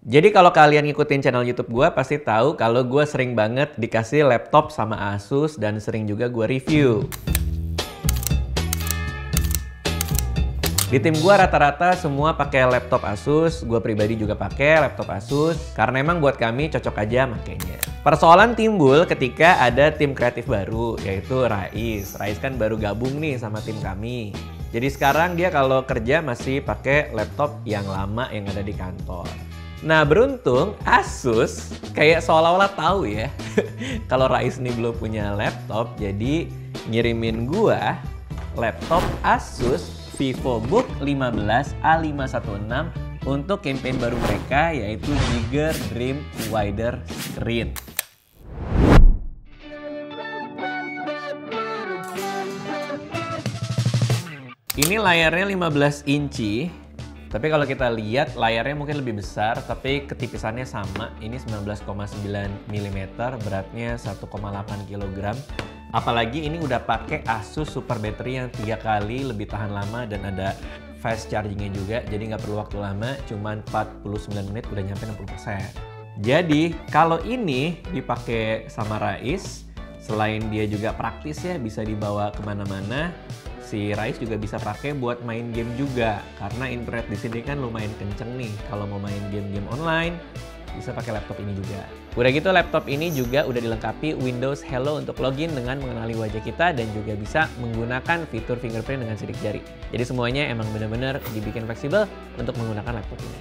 Jadi kalau kalian ngikutin channel YouTube gue pasti tahu kalau gue sering banget dikasih laptop sama Asus dan sering juga gue review. Di tim gue rata-rata semua pakai laptop Asus, gue pribadi juga pakai laptop Asus karena emang buat kami cocok aja makainya. Persoalan timbul ketika ada tim kreatif baru yaitu Rais. Rais kan baru gabung nih sama tim kami. Jadi sekarang dia kalau kerja masih pakai laptop yang lama yang ada di kantor. Nah beruntung Asus kayak seolah-olah tahu ya kalau Rais ini belum punya laptop, jadi ngirimin gua laptop Asus VivoBook 15 A516 untuk campaign baru mereka yaitu Bigger Dream Wider Screen. Ini layarnya 15 inci. Tapi kalau kita lihat layarnya mungkin lebih besar, tapi ketipisannya sama. Ini 19,9 mm, beratnya 1,8 kg. Apalagi ini udah pakai Asus Super Battery yang 3 kali lebih tahan lama dan ada fast chargingnya juga. Jadi nggak perlu waktu lama, cuman 49 menit udah nyampe 60%. Jadi kalau ini dipakai sama Rais, selain dia juga praktis ya, bisa dibawa kemana-mana. Si Rais juga bisa pakai buat main game juga karena internet di sini kan lumayan kenceng nih. Kalau mau main game-game online bisa pakai laptop ini juga. Udah gitu laptop ini juga udah dilengkapi Windows Hello untuk login dengan mengenali wajah kita dan juga bisa menggunakan fitur fingerprint dengan sidik jari. Jadi semuanya emang bener-bener dibikin fleksibel untuk menggunakan laptop ini.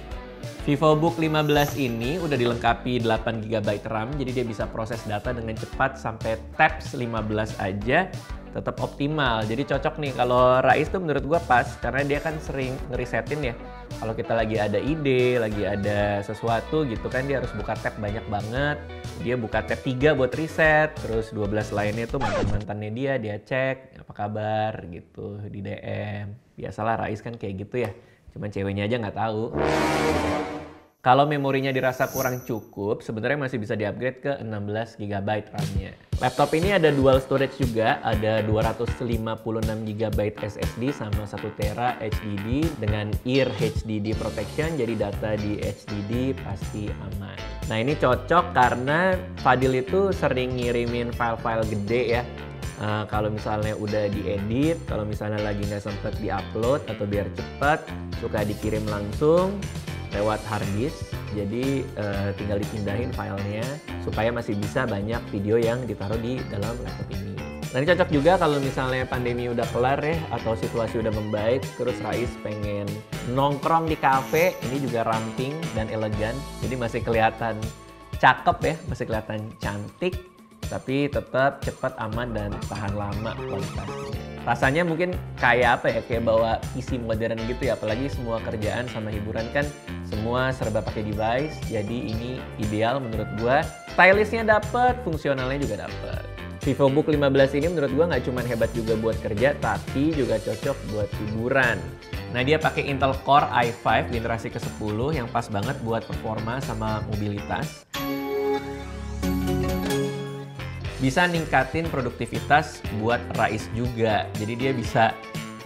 VivoBook 15 ini udah dilengkapi 8 GB RAM, jadi dia bisa proses data dengan cepat sampai tabs 15 aja. Tetap optimal, jadi cocok nih kalau Rais tuh menurut gua pas karena dia kan sering ngerisetin ya. Kalau kita lagi ada ide, lagi ada sesuatu gitu kan dia harus buka tab banyak banget. Dia buka tab 3 buat reset, terus 12 lainnya tuh mantan-mantannya dia cek apa kabar gitu di DM. Biasalah Rais kan kayak gitu ya, cuman ceweknya aja nggak tahu. Kalau memorinya dirasa kurang cukup, sebenarnya masih bisa di-upgrade ke 16 GB RAM-nya. Laptop ini ada dual storage juga, ada 256 GB SSD sama 1 TB HDD dengan Ear HDD protection, jadi data di HDD pasti aman. Nah ini cocok karena Fadil itu sering ngirimin file-file gede ya. Kalau misalnya udah diedit, kalau misalnya lagi nggak sempet di-upload atau biar cepat, suka dikirim langsung lewat hard disk, jadi tinggal dipindahin filenya supaya masih bisa banyak video yang ditaruh di dalam laptop ini. Nah ini cocok juga kalau misalnya pandemi udah kelar ya atau situasi udah membaik, terus Rais pengen nongkrong di cafe, ini juga ramping dan elegan, jadi masih kelihatan cakep ya, masih kelihatan cantik, tapi tetap cepat, aman, dan tahan lama kualitasnya. Rasanya mungkin kayak apa ya, kayak bawa PC modern gitu ya, apalagi semua kerjaan sama hiburan kan semua serba pakai device, jadi ini ideal menurut gua. Stylishnya dapet, fungsionalnya juga dapet. VivoBook 15 ini menurut gua nggak cuma hebat juga buat kerja, tapi juga cocok buat hiburan. Nah dia pakai Intel Core i5 generasi ke-10 yang pas banget buat performa sama mobilitas. Bisa ningkatin produktivitas buat Rais juga. Jadi dia bisa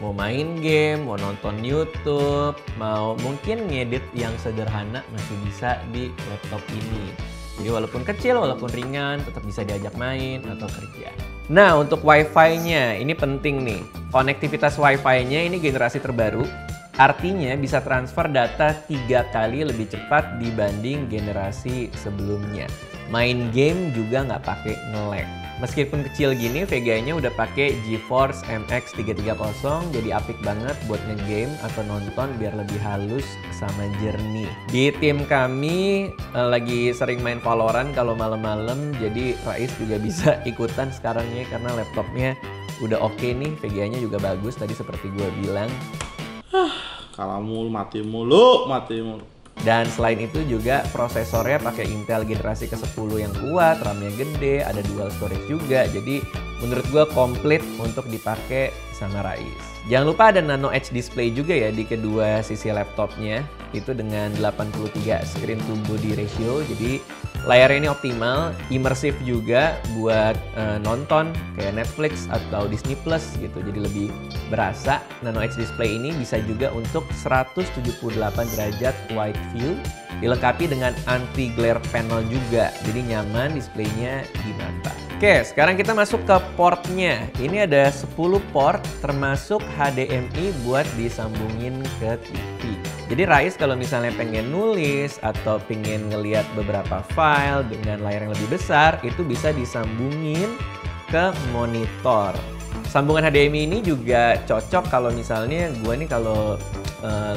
mau main game, mau nonton YouTube, mau mungkin ngedit yang sederhana masih bisa di laptop ini. Jadi walaupun kecil, walaupun ringan, tetap bisa diajak main atau kerja. Nah untuk Wi-Fi-nya ini penting nih. Konektivitas Wi-Fi-nya ini generasi terbaru. Artinya bisa transfer data 3 kali lebih cepat dibanding generasi sebelumnya. Main game juga nggak pakai nge-lag. Meskipun kecil gini, VGA-nya udah pakai GeForce MX 330, jadi apik banget buat nge-game atau nonton biar lebih halus sama jernih. Di tim kami lagi sering main Valorant kalau malam-malam, jadi Rais juga bisa ikutan sekarang ya karena laptopnya udah oke nih, VGA-nya juga bagus tadi seperti gue bilang. Kalau mati mulu. Dan selain itu juga prosesornya pakai Intel generasi ke-10 yang kuat, RAM-nya gede, ada dual storage juga. Jadi menurut gue komplit untuk dipakai sama Rais. Jangan lupa ada Nano Edge display juga ya di kedua sisi laptopnya. Itu dengan 83 screen to body ratio. Jadi layarnya ini optimal, imersif juga buat nonton kayak Netflix atau Disney Plus gitu. Jadi lebih berasa. Nano Edge display ini bisa juga untuk 178 derajat wide view Dilengkapi dengan anti glare panel juga, jadi nyaman displaynya di mata. Oke, sekarang kita masuk ke portnya. Ini ada 10 port termasuk HDMI buat disambungin ke TV. Jadi Rais kalau misalnya pengen nulis atau pengen ngelihat beberapa file dengan layar yang lebih besar, itu bisa disambungin ke monitor. Sambungan HDMI ini juga cocok kalau misalnya gue nih kalau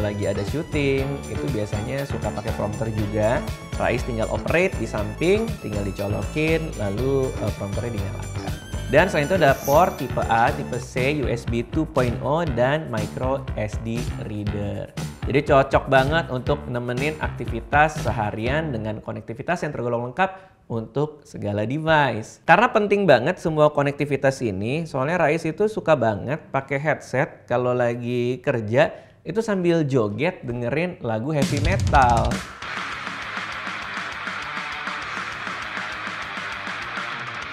lagi ada syuting, itu biasanya suka pakai prompter juga. Rais tinggal operate di samping, tinggal dicolokin, lalu prompternya dinyalakan. Dan selain itu ada port tipe A, tipe C, USB 2.0, dan micro SD reader. Jadi cocok banget untuk nemenin aktivitas seharian dengan konektivitas yang tergolong lengkap untuk segala device. Karena penting banget semua konektivitas ini, soalnya Rais itu suka banget pakai headset kalau lagi kerja, itu sambil joget dengerin lagu heavy metal.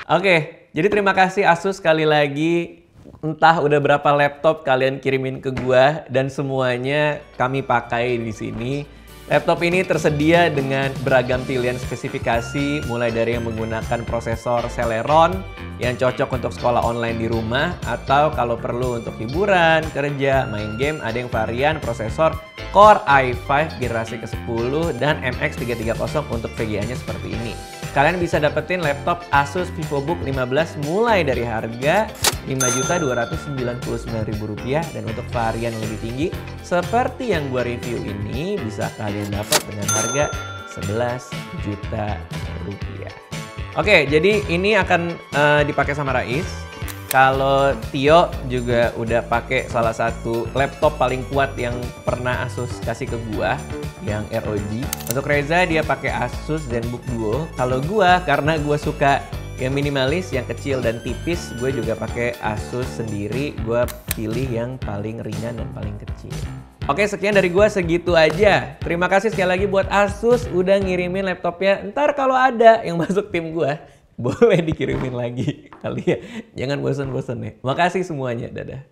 Oke, jadi terima kasih Asus sekali lagi. Entah udah berapa laptop kalian kirimin ke gua dan semuanya kami pakai di sini. Laptop ini tersedia dengan beragam pilihan spesifikasi, mulai dari yang menggunakan prosesor Celeron yang cocok untuk sekolah online di rumah, atau kalau perlu untuk hiburan, kerja, main game, ada yang varian prosesor Core i5 generasi ke-10 dan MX330 untuk VGA-nya seperti ini. Kalian bisa dapetin laptop Asus VivoBook 15 mulai dari harga Rp5.299.000, dan untuk varian yang lebih tinggi seperti yang gua review ini bisa kalian dapat dengan harga Rp11 juta. Oke, jadi ini akan dipakai sama Rais. Kalau Tio juga udah pakai salah satu laptop paling kuat yang pernah Asus kasih ke gua, yang ROG. Untuk Reza dia pakai Asus ZenBook Duo. Kalau gua karena gua suka yang minimalis, yang kecil dan tipis, gue juga pakai Asus sendiri. Gue pilih yang paling ringan dan paling kecil. Oke, sekian dari gue, segitu aja. Terima kasih sekali lagi buat Asus udah ngirimin laptopnya. Ntar kalau ada yang masuk tim gue, boleh dikirimin lagi kali ya. Jangan bosan-bosan ya. Makasih semuanya, dadah.